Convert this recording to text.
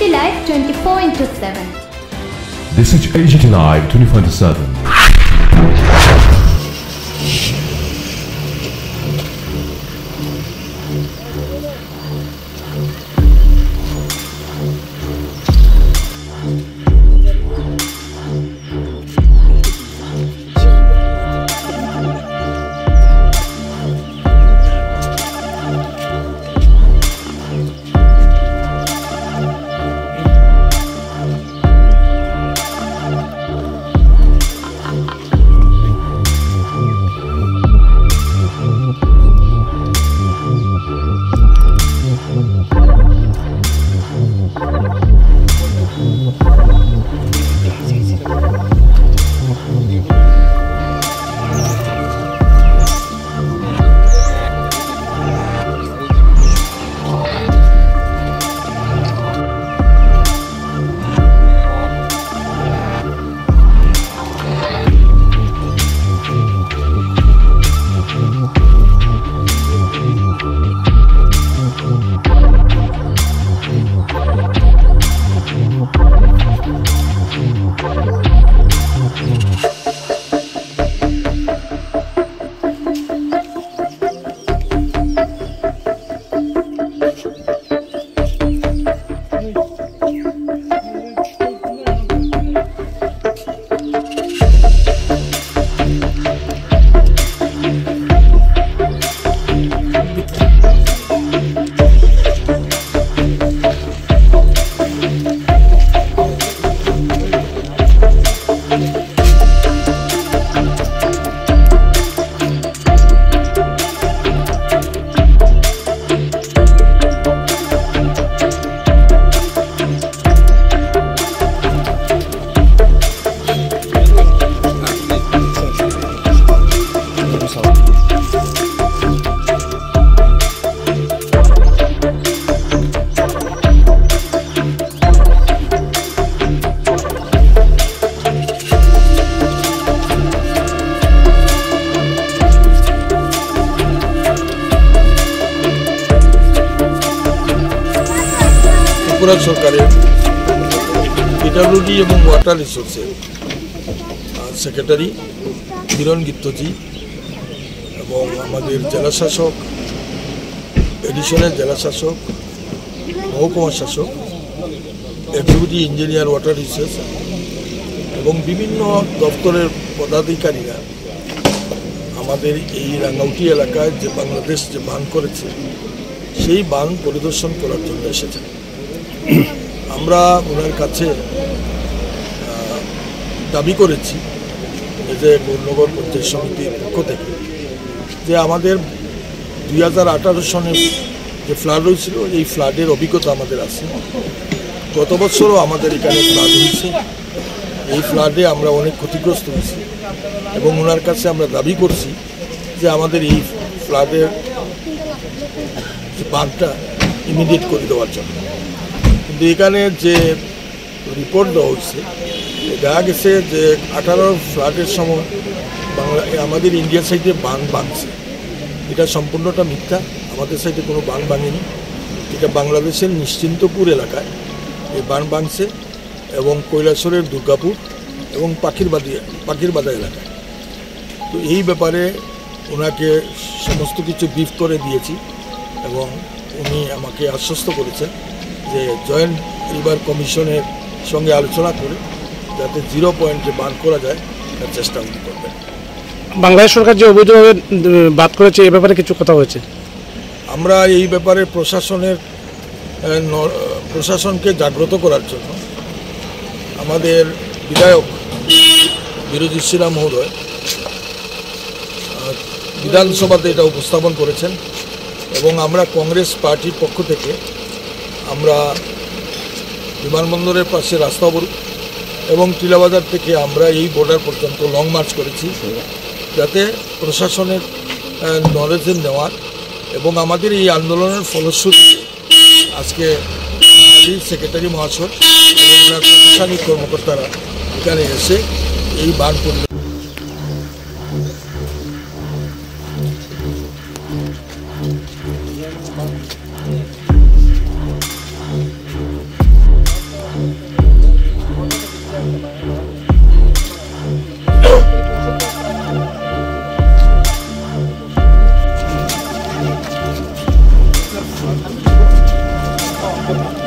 AGT Live 24/7. This is AGT Live 24/7. সরকারের PWD এবং water রিসোর্সের সেক্রেটারি কিরণ গিত্তজি এবং আমাদের জেলাশাসক, এডিশনাল জেলাশাসক, মহকুমা শাসক, এক্সিকিউটিভ ইঞ্জিনিয়ার ওয়াটার রিসোর্স এবং বিভিন্ন দপ্তরের পদাধিকারীরা আমাদের এই রাঙ্গাউটি এলাকায় যে বাংলাদেশ যে বান করেছে সেই বান পরিদর্শন করার জন্য এসেছেন। আমরা ওনার কাছে দাবি করেছি যে গৌরনগর পঞ্চায়েত সমিতির পক্ষ থেকে যে আমাদের 2018 সনের যে ফ্লাড হয়েছিল এই ফ্লাডের অভিজ্ঞতা আমাদের আছে। গত বছরও আমাদের এখানে ফ্লাড হয়েছে, এই ফ্লাডে আমরা অনেক ক্ষতিগ্রস্ত হয়েছি এবং ওনার কাছে আমরা দাবি করছি যে আমাদের এই ফ্লাডের বাঁধটা ইমিডিয়েট করে দেওয়ার জন্য। কিন্তু এখানে যে রিপোর্ট দেওয়া হচ্ছে দেখা গেছে যে 18 ফ্লাডের সময় আমাদের ইন্ডিয়ার সাইডে বাঁধ ভাঙছে, এটা সম্পূর্ণটা মিথ্যা। আমাদের সাইডে কোনো বাঁধ ভাঙেনি, এটা বাংলাদেশের নিশ্চিন্তপুর এলাকায় এই বাঁধ ভাঙছে এবং কৈলাসরের দুর্গাপুর এবং পাখিরবাদা এলাকায়। তো এই ব্যাপারে ওনাকে সমস্ত কিছু ব্রিফ করে দিয়েছি এবং উনি আমাকে আশ্বস্ত করেছেন যে জয়েন্ট রিভার কমিশনের সঙ্গে আলোচনা করে যাতে 0 পয়েন্টে বান করা যায় তার চেষ্টা উনি করবেন। বাংলাদেশ সরকার যে অবৈধভাবে বাদ করেছে এ ব্যাপারে কিছু কথা হয়েছে? আমরা এই ব্যাপারে প্রশাসনকে জাগ্রত করার জন্য আমাদের বিধায়ক বিরোধী শ্রীরাম মহোদয় বিধানসভাতে এটা উপস্থাপন করেছেন এবং আমরা কংগ্রেস পার্টির পক্ষ থেকে আমরা বিমানবন্দরের পাশে রাস্তা অবরোধ এবং টিলাবাজার থেকে আমরা এই বর্ডার পর্যন্ত লং মার্চ করেছি যাতে প্রশাসনের নলেজে নেওয়ার এবং আমাদের এই আন্দোলনের ফলশ্রুতিতে আজকে সেক্রেটারি মহাশয় এবং ওনার প্রশাসনিক কর্মকর্তারা এখানে এসে এই বান আছে